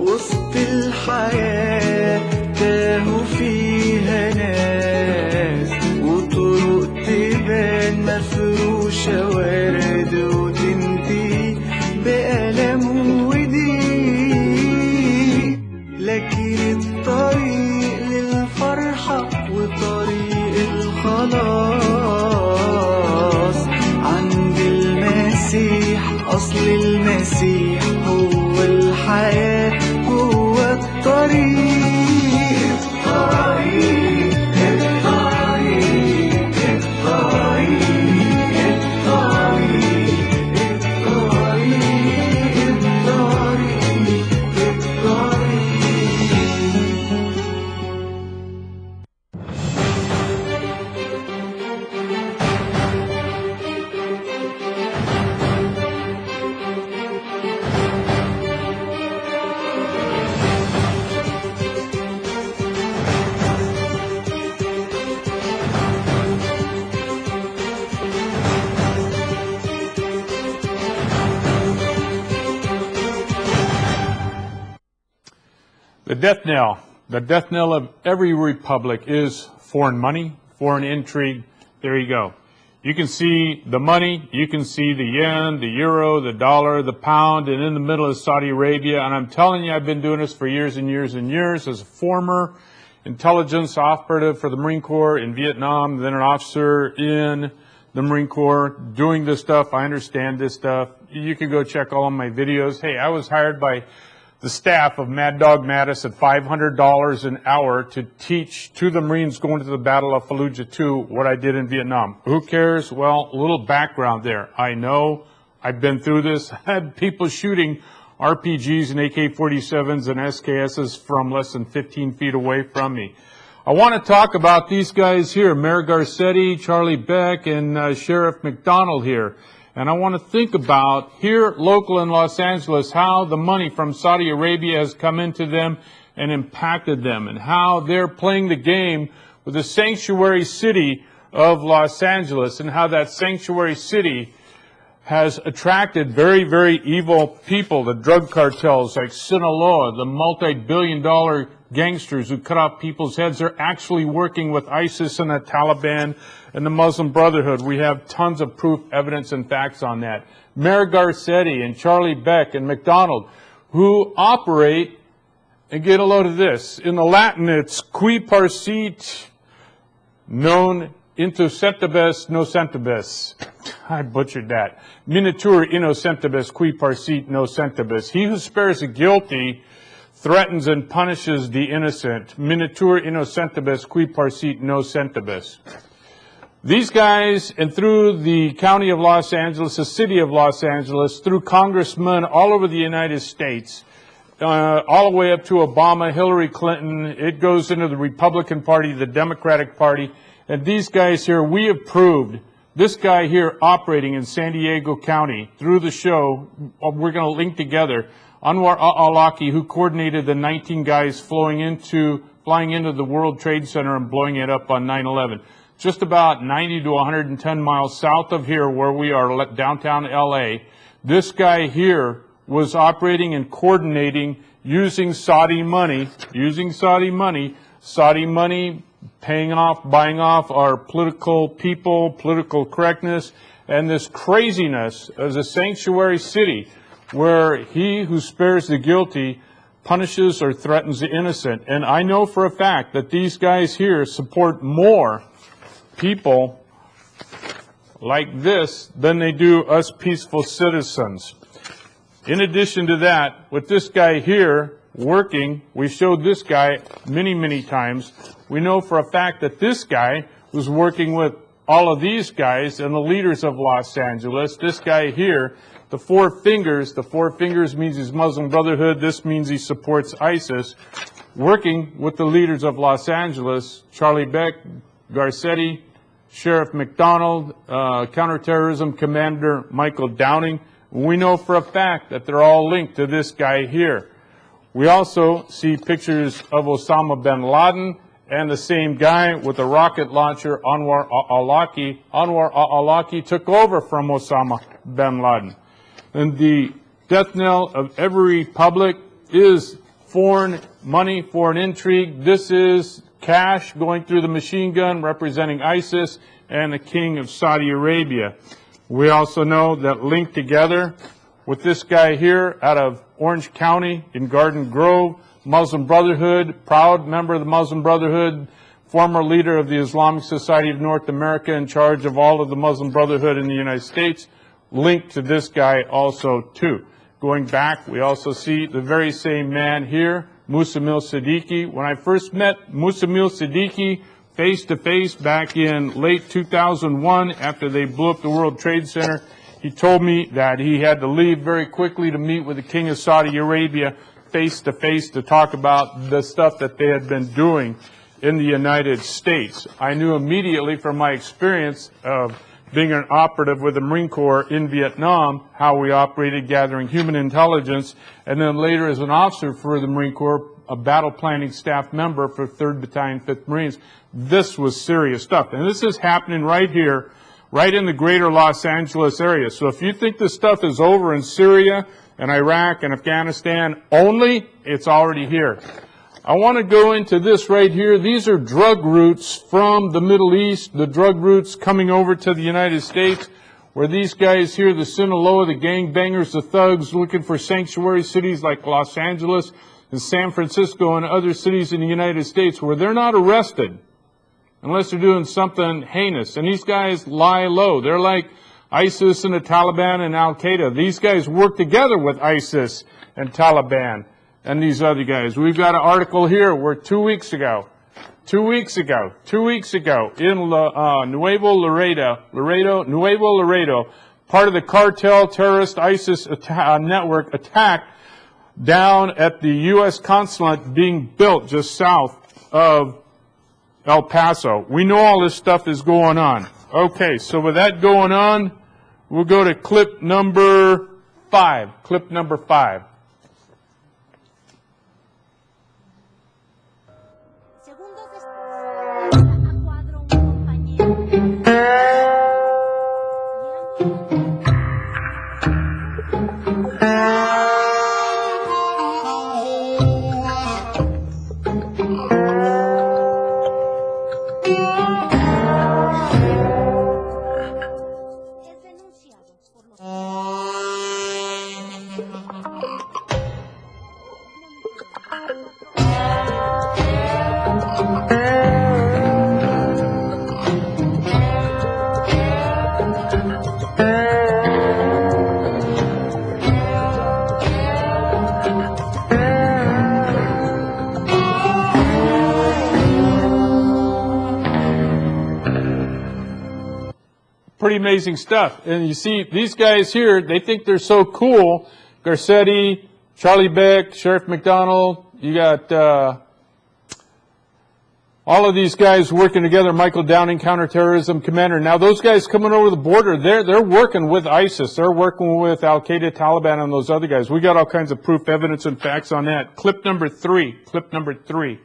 وسط الحياة تاهوا فيها ناس، وطرق تبان مفروشة ورد وتنتهي بألم وضيق، لكن الطريق للفرحة وطريق الخلاص عند المسيح. أصل المسيح هو الحياة، هو الطريق. الطريق الطريق الطريق الطريق The death knell of every republic is foreign money, foreign intrigue. There you go. You can see the money, you can see the yen, the euro, the dollar, the pound, and in the middle is Saudi Arabia. And I'm telling you, I've been doing this for years and years and years as a former intelligence operative for the Marine Corps in Vietnam, then an officer in the Marine Corps doing this stuff. I understand this stuff. You can go check all of my videos. Hey, I was hired by the staff of Mad Dog Mattis at $500 an hour to teach to the Marines going to the Battle of Fallujah 2 what I did in Vietnam. Who cares? Well, a little background there. I know. I've been through this. I had people shooting RPGs and AK-47s and SKSs from less than 15 feet away from me. I want to talk about these guys here, Mayor Garcetti, Charlie Beck, and Sheriff McDonald here. And I want to think about here local in Los Angeles how the money from Saudi Arabia has come into them and impacted them, and how they're playing the game with the sanctuary city of Los Angeles, and how that sanctuary city has attracted very, very evil people, the drug cartels like Sinaloa, the multi-billion-dollar gangsters who cut off people's heads. Are actually working with ISIS and the Taliban and the Muslim Brotherhood. We have tons of proof, evidence, and facts on that. Mayor Garcetti and Charlie Beck and McDonald, who operate, and get a load of this, in the Latin it's qui parcit non innocentibus nocentibus. I butchered that. Minitur innocentibus qui parcit nocentibus. He who spares the guilty threatens and punishes the innocent. Minitur innocentibus qui parcit nocentibus. These guys, and through the county of Los Angeles, the city of Los Angeles, through congressmen all over the United States, all the way up to Obama, Hillary Clinton, it goes into the Republican Party, the Democratic Party, and these guys here, we have proved, this guy here operating in San Diego County, through the show, we're going to link together, Anwar al-Awlaki, who coordinated the 19 guys flying into the World Trade Center and blowing it up on 9/11. Just about 90 to 110 miles south of here where we are, downtown LA, this guy here was operating and coordinating using Saudi money, paying off, buying off our political people, political correctness, and this craziness as a sanctuary city where he who spares the guilty punishes or threatens the innocent. And I know for a fact that these guys here support more people like this than they do us peaceful citizens. In addition to that, with this guy here working, we showed this guy many, many times. We know for a fact that this guy was working with all of these guys and the leaders of Los Angeles. This guy here, the four fingers means he's Muslim Brotherhood. This means he supports ISIS. Working with the leaders of Los Angeles, Charlie Beck, Garcetti, Sheriff McDonald, Counterterrorism Commander Michael Downing. We know for a fact that they're all linked to this guy here. We also see pictures of Osama bin Laden and the same guy with the rocket launcher, Anwar al-Awlaki. Anwar al-Awlaki took over from Osama bin Laden. And the death knell of every republic is foreign money, foreign intrigue. This is cash going through the machine gun representing ISIS and the king of Saudi Arabia. We also know that linked together with this guy here out of Orange County in Garden Grove, Muslim Brotherhood, proud member of the Muslim Brotherhood, former leader of the Islamic Society of North America, in charge of all of the Muslim Brotherhood in the United States, linked to this guy also too. Going back, we also see the very same man here, Musamil Siddiqui. When I first met Musamil Siddiqui face to face back in late 2001 after they blew up the World Trade Center, he told me that he had to leave very quickly to meet with the King of Saudi Arabia face to face to talk about the stuff that they had been doing in the United States. I knew immediately from my experience of being an operative with the Marine Corps in Vietnam, how we operated gathering human intelligence, and then later as an officer for the Marine Corps, a battle planning staff member for 3rd Battalion, 5th Marines. This was serious stuff. And this is happening right here, right in the greater Los Angeles area. So if you think this stuff is over in Syria and Iraq and Afghanistan only, it's already here. I want to go into this right here. These are drug routes from the Middle East, the drug routes coming over to the United States, where these guys here, the Sinaloa, the gangbangers, the thugs, looking for sanctuary cities like Los Angeles and San Francisco and other cities in the United States where they're not arrested unless they're doing something heinous. And these guys lie low. They're like ISIS and the Taliban and Al-Qaeda. These guys work together with ISIS and Taliban and these other guys. We've got an article here where 2 weeks ago, in Nuevo Laredo, part of the cartel terrorist ISIS network attacked down at the U.S. consulate being built just south of El Paso. We know all this stuff is going on. Okay, so with that going on, we'll go to clip number 5. Clip number 5. Pretty amazing stuff. And you see, these guys here, they think they're so cool. Garcetti, Charlie Beck, Sheriff McDonald, you got all of these guys working together, Michael Downing, counterterrorism commander. Now, those guys coming over the border, they're working with ISIS. They're working with Al-Qaeda, Taliban, and those other guys. We got all kinds of proof, evidence, and facts on that. Clip number 3.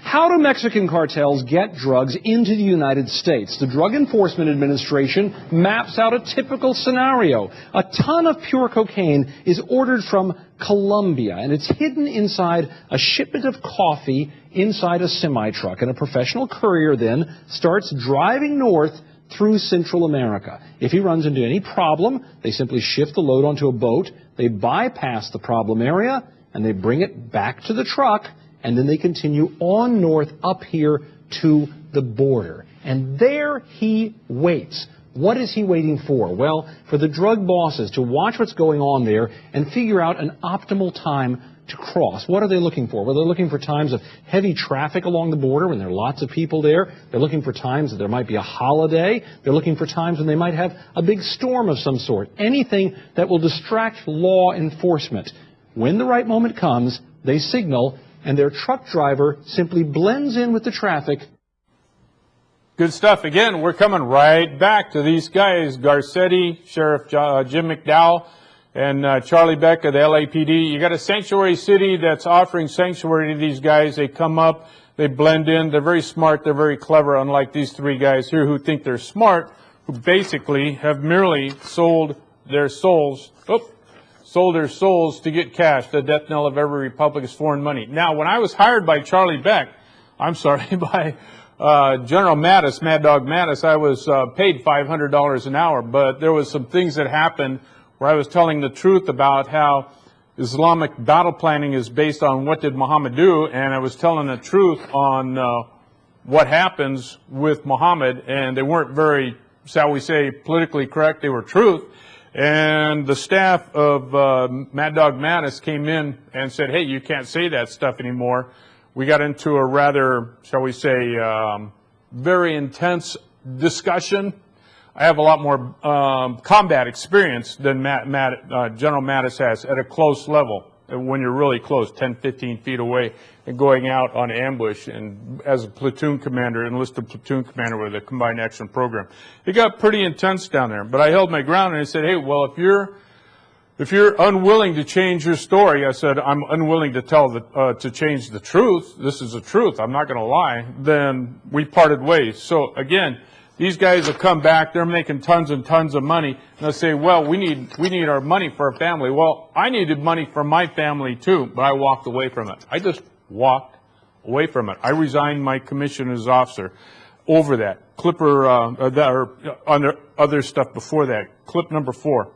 How do Mexican cartels get drugs into the United States? The Drug Enforcement Administration maps out a typical scenario. A ton of pure cocaine is ordered from Colombia, and it's hidden inside a shipment of coffee inside a semi-truck. And a professional courier then starts driving north through Central America. If he runs into any problem, they simply shift the load onto a boat, they bypass the problem area, and they bring it back to the truck, and then they continue on north up here to the border. And there he waits. What is he waiting for? Well, for the drug bosses to watch what's going on there and figure out an optimal time to cross. What are they looking for? Well, they're looking for times of heavy traffic along the border when there are lots of people there. They're looking for times that there might be a holiday. They're looking for times when they might have a big storm of some sort. Anything that will distract law enforcement. When the right moment comes, they signal, and their truck driver simply blends in with the traffic. Good stuff. Again, we're coming right back to these guys, Garcetti, Sheriff Jim McDowell, and Charlie Beck of the LAPD. You got a sanctuary city that's offering sanctuary to these guys. They come up, they blend in, they're very smart, they're very clever, unlike these three guys here who think they're smart, who basically have merely sold their souls sold their souls to get cash. The death knell of every republic is foreign money. Now, when I was hired by Charlie Beck, by General Mattis, Mad Dog Mattis, I was paid $500 an hour, but there was some things that happened where I was telling the truth about how Islamic battle planning is based on what did Muhammad do, and I was telling the truth on what happens with Muhammad, and they weren't very, shall we say, politically correct. They were truth. And the staff of Mad Dog Mattis came in and said, hey, you can't say that stuff anymore. We got into a rather, shall we say, very intense discussion. I have a lot more combat experience than General Mattis has at a close level, when you're really close, 10, 15 feet away, and going out on ambush, and as a platoon commander, enlisted platoon commander with a combined action program. It got pretty intense down there, but I held my ground and I said, hey, well, if you're unwilling to change your story, I said, I'm unwilling to to change the truth. This is the truth. I'm not going to lie. Then we parted ways. So again, these guys have come back. They're making tons and tons of money. And they'll say, well, we need our money for our family. Well, I needed money for my family too, but I walked away from it. I just walked away from it. I resigned my commission as officer over that. On other stuff before that. Clip number 4.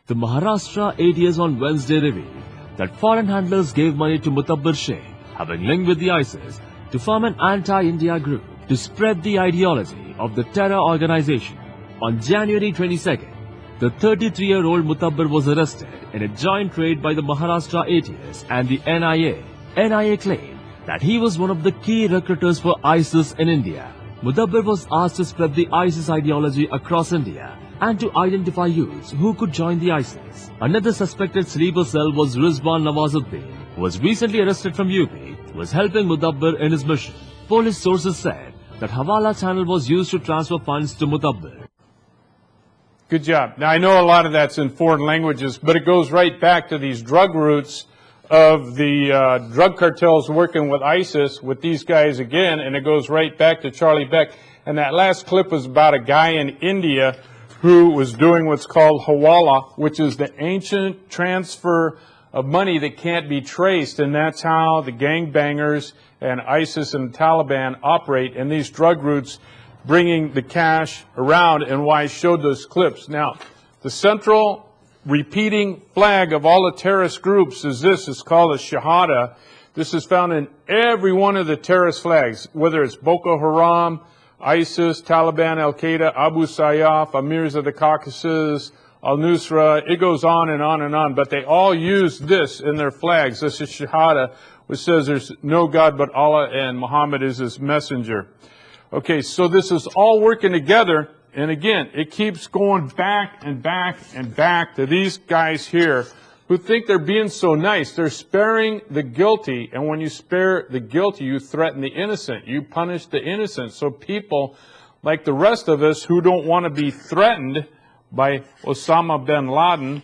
The Maharashtra ATS on Wednesday revealed that foreign handlers gave money to Mutabbir Sheikh, having linked with the ISIS, to form an anti-India group to spread the ideology of the terror organization. On January 22nd, the 33-year-old Mutabbir was arrested in a joint raid by the Maharashtra ATS and the NIA. NIA claimed that he was one of the key recruiters for ISIS in India. Mutabbir was asked to spread the ISIS ideology across India and to identify youths who could join the ISIS. Another suspected sleeper cell was Rizwan Nawazuddin, who was recently arrested from UP, who was helping Mutabbir in his mission. Police sources said that Hawala channel was used to transfer funds to Mutabbir. Good job. Now, I know a lot of that's in foreign languages, but it goes right back to these drug routes of the drug cartels working with ISIS, with these guys again, and it goes right back to Charlie Beck. And that last clip was about a guy in India who was doing what's called Hawala, which is the ancient transfer of money that can't be traced, and that's how the gangbangers and ISIS and Taliban operate in these drug routes, bringing the cash around, and why I showed those clips. Now, the central repeating flag of all the terrorist groups is this. It's called a Shahada. This is found in every one of the terrorist flags, whether it's Boko Haram, ISIS, Taliban, Al-Qaeda, Abu Sayyaf, Amirs of the Caucasus, Al-Nusra, it goes on and on and on, but they all use this in their flags. This is Shahada, which says there's no God but Allah and Muhammad is his messenger. Okay, so this is all working together, and again, it keeps going back and back and back to these guys here who think they're being so nice. They're sparing the guilty, and when you spare the guilty, you threaten the innocent. You punish the innocent. So people, like the rest of us who don't want to be threatened by Osama bin Laden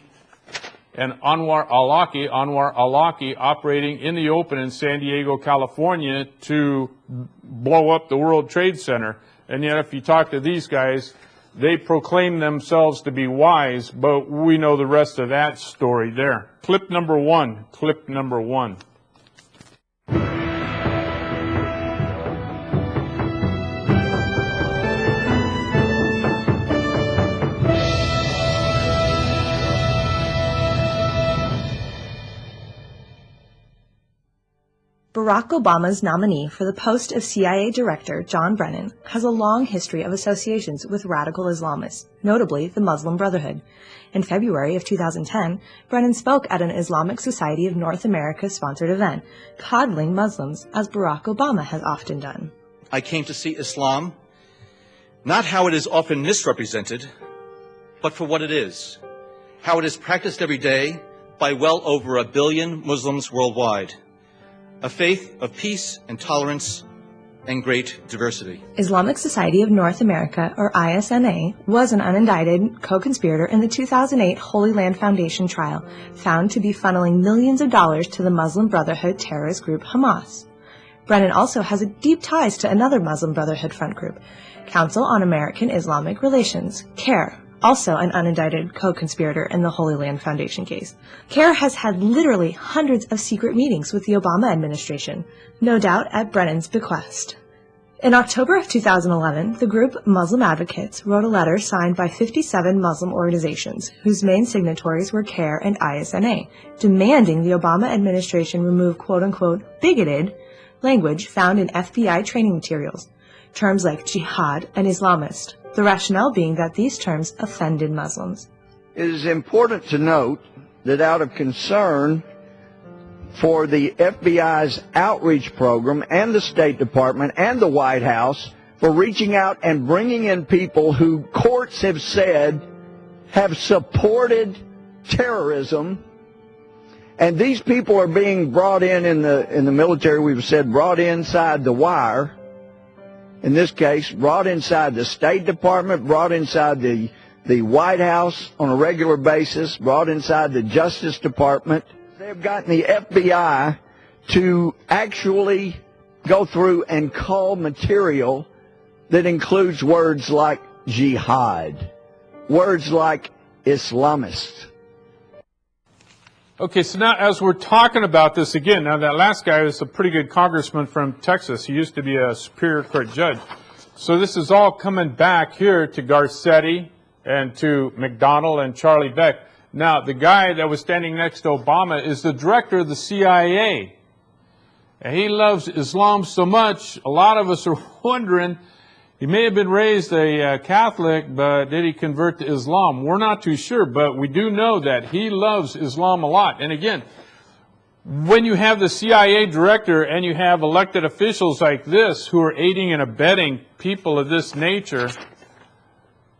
and Anwar al-Awlaki operating in the open in San Diego, California to blow up the World Trade Center. And yet if you talk to these guys, they proclaim themselves to be wise, but we know the rest of that story there. Clip number 1. Clip number 1. Barack Obama's nominee for the post of CIA Director, John Brennan, has a long history of associations with radical Islamists, notably the Muslim Brotherhood. In February of 2010, Brennan spoke at an Islamic Society of North America-sponsored event, coddling Muslims, as Barack Obama has often done. I came to see Islam, not how it is often misrepresented, but for what it is, how it is practiced every day by well over 1 billion Muslims worldwide. A faith of peace and tolerance and great diversity. Islamic Society of North America, or ISNA, was an unindicted co-conspirator in the 2008 Holy Land Foundation trial, found to be funneling millions of dollars to the Muslim Brotherhood terrorist group Hamas. Brennan also has deep ties to another Muslim Brotherhood front group, Council on American Islamic Relations, CAIR, also an unindicted co-conspirator in the Holy Land Foundation case. CAIR has had literally hundreds of secret meetings with the Obama administration, no doubt at Brennan's bequest. In October of 2011, the group Muslim Advocates wrote a letter signed by 57 Muslim organizations, whose main signatories were CAIR and ISNA, demanding the Obama administration remove quote-unquote bigoted language found in FBI training materials, terms like jihad and Islamist, the rationale being that these terms offended Muslims. It is important to note that out of concern for the FBI's outreach program and the State Department and the White House for reaching out and bringing in people who courts have said have supported terrorism, and these people are being brought in the military, we've said brought inside the wire, in this case brought inside the State Department, brought inside the White House on a regular basis, brought inside the Justice Department. They've gotten the FBI to actually go through and cull material that includes words like jihad, words like Islamist. Okay, so now as we're talking about this again, now that last guy was a pretty good congressman from Texas. He used to be a Superior Court judge. So this is all coming back here to Garcetti and to McDonnell and Charlie Beck. Now, the guy that was standing next to Obama is the director of the CIA. And he loves Islam so much, a lot of us are wondering, he may have been raised a Catholic, but did he convert to Islam? We're not too sure, but we do know that he loves Islam a lot. And again, when you have the CIA director and you have elected officials like this who are aiding and abetting people of this nature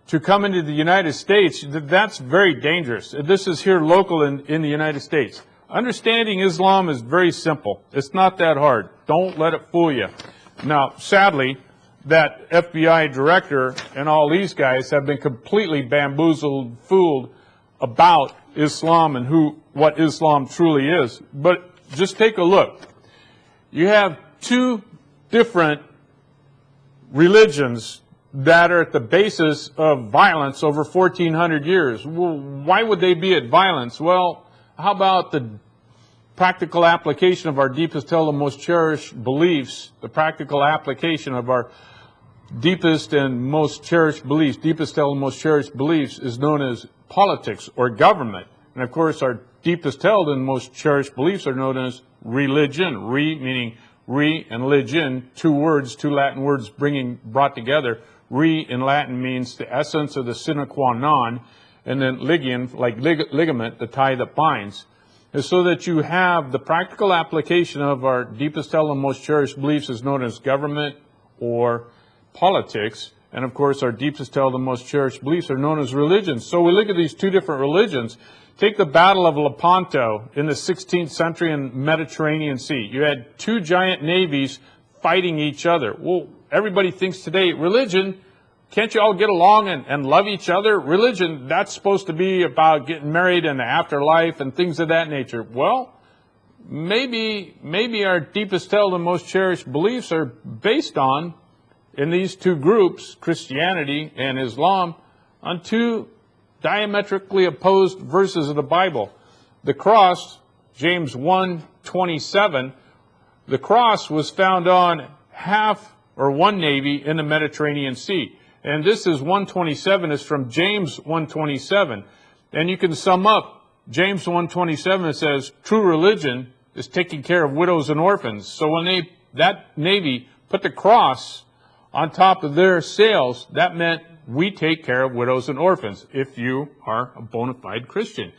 to come into the United States, that's very dangerous. This is here local in the United States. Understanding Islam is very simple. It's not that hard. Don't let it fool you. Now, sadly, that FBI director and all these guys have been completely bamboozled, fooled about Islam and what Islam truly is. But just take a look. You have two different religions that are at the basis of violence over 1,400 years. Well, why would they be at violence? Well, how about the practical application of our deepest held and most cherished beliefs, the practical application of our deepest and most cherished beliefs, deepest held and most cherished beliefs is known as politics or government. And of course, our deepest held and most cherished beliefs are known as religion. Meaning re and religion, two words, two Latin words brought together. Re in Latin means the essence of the sine qua non, and then ligion, like ligament, the tie that binds. And so that you have the practical application of our deepest held and most cherished beliefs is known as government or politics. And of course, our deepest held and most cherished beliefs are known as religions. So we look at these two different religions. Take the Battle of Lepanto in the 16th century in Mediterranean Sea. You had two giant navies fighting each other. Well, everybody thinks today, religion, can't you all get along and love each other? Religion, that's supposed to be about getting married and the afterlife and things of that nature. Well, maybe our deepest held and most cherished beliefs are based on, in these two groups, Christianity and Islam, on two diametrically opposed verses of the Bible. The cross, James 1:27, the cross was found on one navy in the Mediterranean Sea. And this is 1:27 is from James 1:27. And you can sum up James 1:27. It says, true religion is taking care of widows and orphans. So when that navy put the cross on top of their sails, that meant we take care of widows and orphans if you are a bona fide Christian.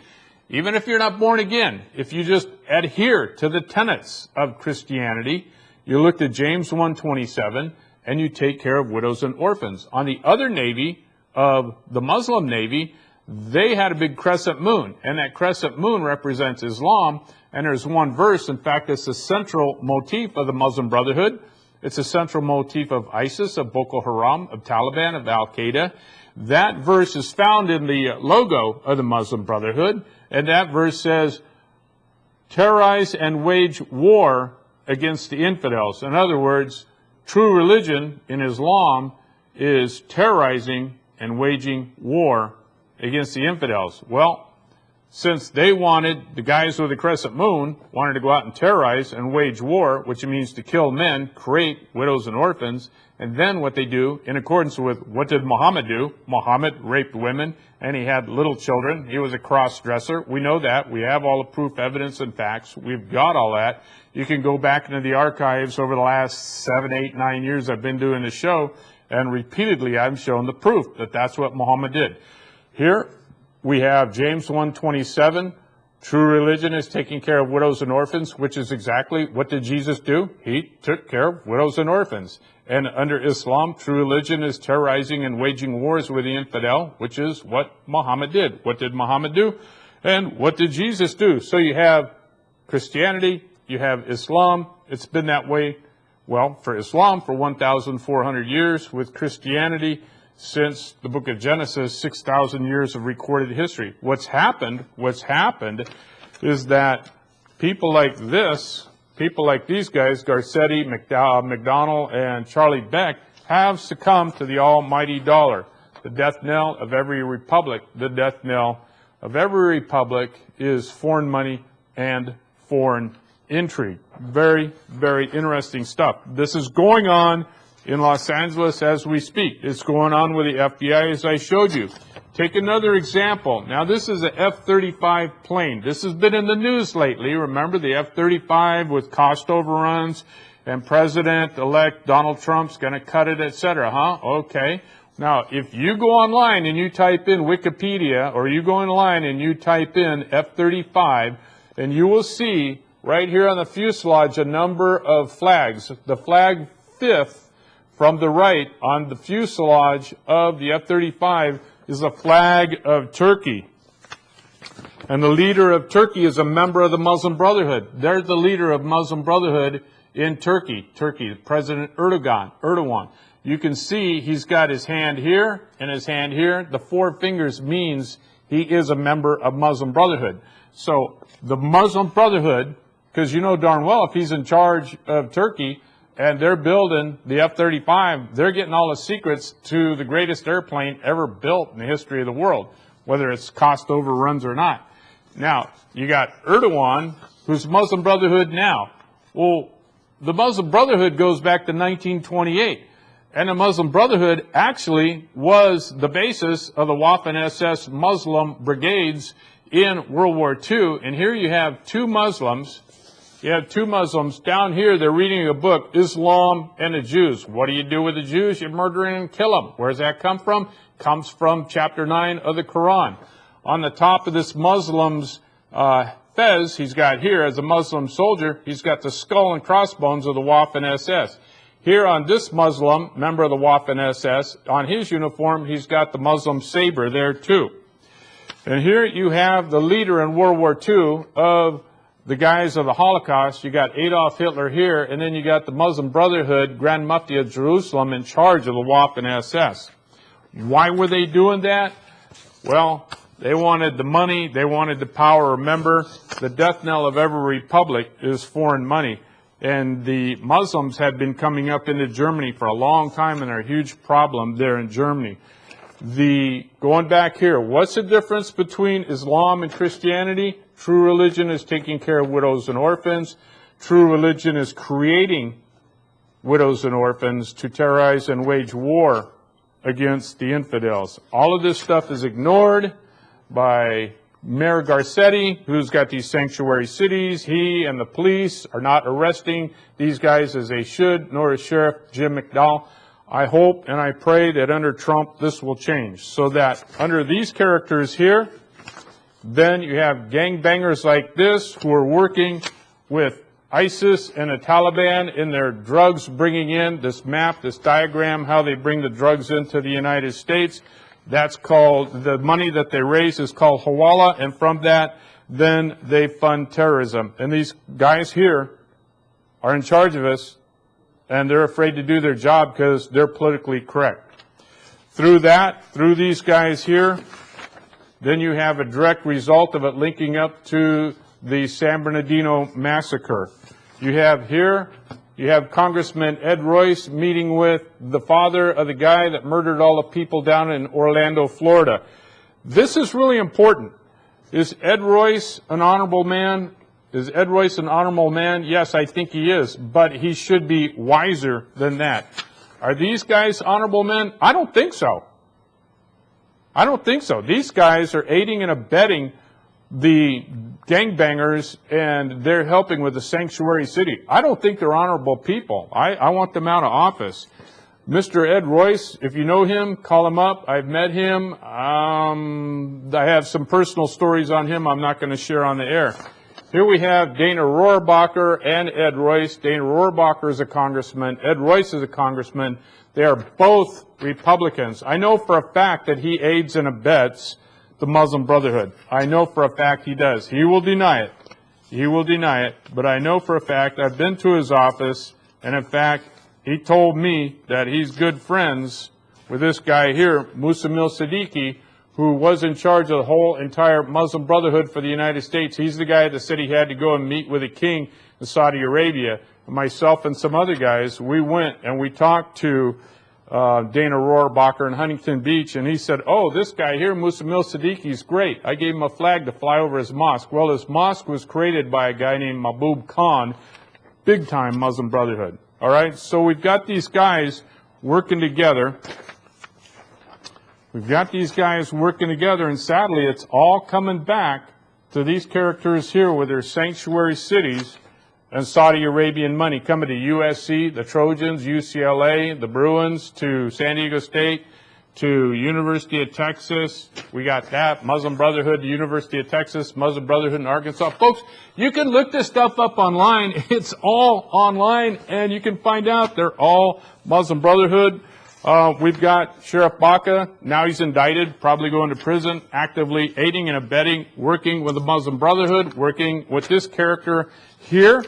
Even if you're not born again, if you just adhere to the tenets of Christianity, you look at James 1:27 and you take care of widows and orphans. On the other navy, of the Muslim navy, they had a big crescent moon, and that crescent moon represents Islam. And there's one verse, in fact, it's the central motif of the Muslim Brotherhood. It's a central motif of ISIS, of Boko Haram, of Taliban, of Al-Qaeda. That verse is found in the logo of the Muslim Brotherhood, and that verse says, terrorize and wage war against the infidels. In other words, true religion in Islam is terrorizing and waging war against the infidels. Well, since they wanted, the guys with the crescent moon wanted to go out and terrorize and wage war, which means to kill men, create widows and orphans, and then what they do, in accordance with what did Muhammad do? Muhammad raped women, and he had little children. He was a cross-dresser. We know that. We have all the proof, evidence, and facts. We've got all that. You can go back into the archives over the last 7, 8, 9 years I've been doing this show, and repeatedly I've shown the proof that that's what Muhammad did. Here we have James 1:27. True religion is taking care of widows and orphans, which is exactly what did Jesus do? He took care of widows and orphans. And under Islam, true religion is terrorizing and waging wars with the infidel, which is what Muhammad did. What did Muhammad do? And what did Jesus do? So you have Christianity, you have Islam. It's been that way, well, for Islam for 1,400 years, with Christianity since the book of Genesis, 6,000 years of recorded history. What's happened is that people like this, people like these guys, Garcetti, McDonald, and Charlie Beck, have succumbed to the almighty dollar. The death knell of every republic, the death knell of every republic is foreign money and foreign intrigue. Very, very interesting stuff. This is going on in Los Angeles as we speak. It's going on with the FBI, as I showed you. Take another example. Now, this is a F-35 plane. This has been in the news lately. Remember the F-35 with cost overruns and President-elect Donald Trump's going to cut it, etc., huh? Okay. Now, if you go online and you type in Wikipedia, or you go online and you type in F-35, and you will see right here on the fuselage a number of flags. The flag 5th from the right on the fuselage of the F-35 is a flag of Turkey. And the leader of Turkey is a member of the Muslim Brotherhood. They're the leader of Muslim Brotherhood in Turkey. President Erdogan. You can see he's got his hand here and his hand here. The 4 fingers means he is a member of Muslim Brotherhood. So the Muslim Brotherhood, because you know darn well if he's in charge of Turkey, and they're building the F-35, they're getting all the secrets to the greatest airplane ever built in the history of the world, whether it's cost overruns or not. Now, you got Erdogan, who's Muslim Brotherhood now. Well, the Muslim Brotherhood goes back to 1928, and the Muslim Brotherhood actually was the basis of the Waffen-SS Muslim brigades in World War II. And here you have two Muslims. You have two Muslims. Down here, they're reading a book, Islam and the Jews. What do you do with the Jews? You murder and kill them. Where does that come from? Comes from chapter 9 of the Quran. On the top of this Muslim's fez, he's got here, as a Muslim soldier, he's got the skull and crossbones of the Waffen-SS. Here on this Muslim, member of the Waffen-SS, on his uniform, he's got the Muslim saber there too. And here you have the leader in World War II of the guys of the Holocaust. You got Adolf Hitler here, and then you got the Muslim Brotherhood, Grand Mufti of Jerusalem, in charge of the Waffen-SS. Why were they doing that? Well, they wanted the money, they wanted the power. Remember, the death knell of every republic is foreign money. And the Muslims had been coming up into Germany for a long time, and they're a huge problem there in Germany. Going back here, what's the difference between Islam and Christianity? True religion is taking care of widows and orphans. True religion is creating widows and orphans to terrorize and wage war against the infidels. All of this stuff is ignored by Mayor Garcetti, who's got these sanctuary cities. He and the police are not arresting these guys as they should, nor is Sheriff Jim McDowell. I hope and I pray that under Trump this will change, so that under these characters here, then you have gangbangers like this who are working with ISIS and the Taliban in their drugs bringing in. This map, this diagram, how they bring the drugs into the United States. That's called, the money that they raise is called Hawala, and from that, then they fund terrorism. And these guys here are in charge of us, and they're afraid to do their job because they're politically correct. Through that, through these guys here, then you have a direct result of it linking up to the San Bernardino massacre. You have Congressman Ed Royce meeting with the father of the guy that murdered all the people down in Orlando, Florida. This is really important. Is Ed Royce an honorable man? Is Ed Royce an honorable man? Yes, I think he is, but he should be wiser than that. Are these guys honorable men? I don't think so. I don't think so. These guys are aiding and abetting the gangbangers, and they're helping with the sanctuary city. I don't think they're honorable people. I want them out of office. Mr. Ed Royce, if you know him, call him up. I've met him. I have some personal stories on him I'm not going to share on the air. Here we have Dana Rohrabacher and Ed Royce. Dana Rohrabacher is a congressman. Ed Royce is a congressman. They are both Republicans. I know for a fact that he aids and abets the Muslim Brotherhood. I know for a fact he does. He will deny it. He will deny it. But I know for a fact, I've been to his office, and in fact, he told me that he's good friends with this guy here, Musamil Siddiqui, who was in charge of the whole entire Muslim Brotherhood for the United States. He's the guy that said he had to go and meet with the king in Saudi Arabia. Myself and some other guys, we went and we talked to Dana Rohrabacher in Huntington Beach, and he said, oh, this guy here, Musamil Siddiqui, is great. I gave him a flag to fly over his mosque. Well, his mosque was created by a guy named Mahbub Khan, big-time Muslim Brotherhood. All right, so we've got these guys working together. We've got these guys working together, and sadly, it's all coming back to these characters here with their sanctuary cities and Saudi Arabian money coming to USC, the Trojans, UCLA, the Bruins, to San Diego State, to University of Texas. We got that, Muslim Brotherhood, the University of Texas, Muslim Brotherhood in Arkansas. Folks, you can look this stuff up online. It's all online, and you can find out they're all Muslim Brotherhood. We've got Sheriff Baca. Now he's indicted, probably going to prison, actively aiding and abetting, working with the Muslim Brotherhood, working with this character here.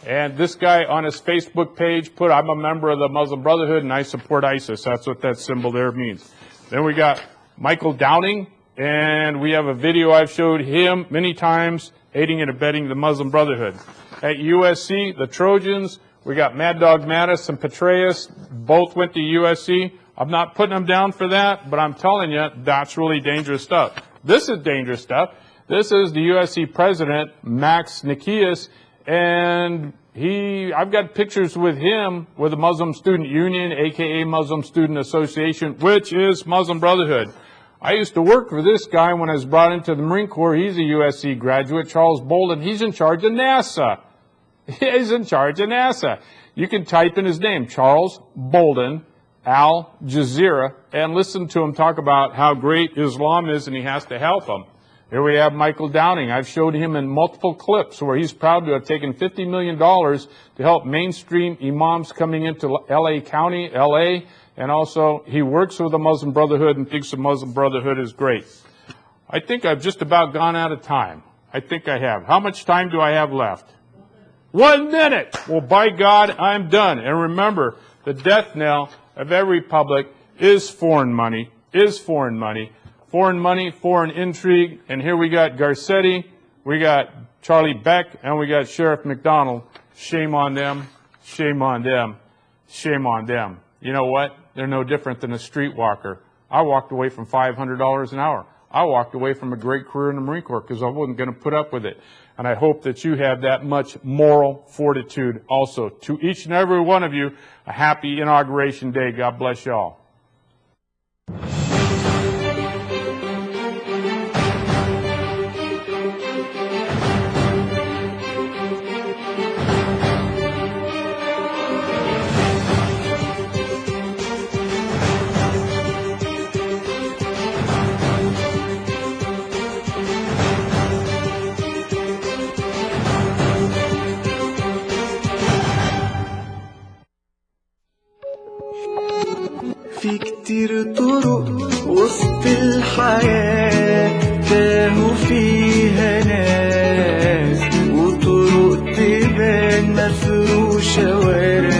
And this guy on his Facebook page put, I'm a member of the Muslim Brotherhood and I support ISIS. That's what that symbol there means. Then we got Michael Downing, and we have a video I've showed him many times aiding and abetting the Muslim Brotherhood. At USC, the Trojans, we got Mad Dog Mattis and Petraeus, both went to USC. I'm not putting them down for that, but I'm telling you, that's really dangerous stuff. This is dangerous stuff. This is the USC president, Max Nikias, and I've got pictures with him with the Muslim Student Union, aka Muslim Student Association, which is Muslim Brotherhood. I used to work for this guy when I was brought into the Marine Corps. He's a USC graduate, Charles Bolden. He's in charge of NASA. He's in charge of NASA. You can type in his name, Charles Bolden, Al Jazeera, and listen to him talk about how great Islam is and he has to help them. Here we have Michael Downing. I've showed him in multiple clips where he's proud to have taken $50 million to help mainstream imams coming into LA County, LA, and also he works with the Muslim Brotherhood and thinks the Muslim Brotherhood is great. I think I've just about gone out of time. I think I have. How much time do I have left? 1 minute. Well, by God, I'm done. And remember, the death knell of every republic is foreign money, foreign money, foreign intrigue. And here we got Garcetti, we got Charlie Beck, and we got Sheriff McDonald. Shame on them, shame on them, shame on them. You know what? They're no different than a streetwalker. I walked away from $500 an hour. I walked away from a great career in the Marine Corps because I wasn't going to put up with it. And I hope that you have that much moral fortitude also. To each and every one of you, a happy Inauguration Day. God bless you all. في كتير طرق وسط الحياة تاهوا فيها ناس وطرق تبان مفروشة ورا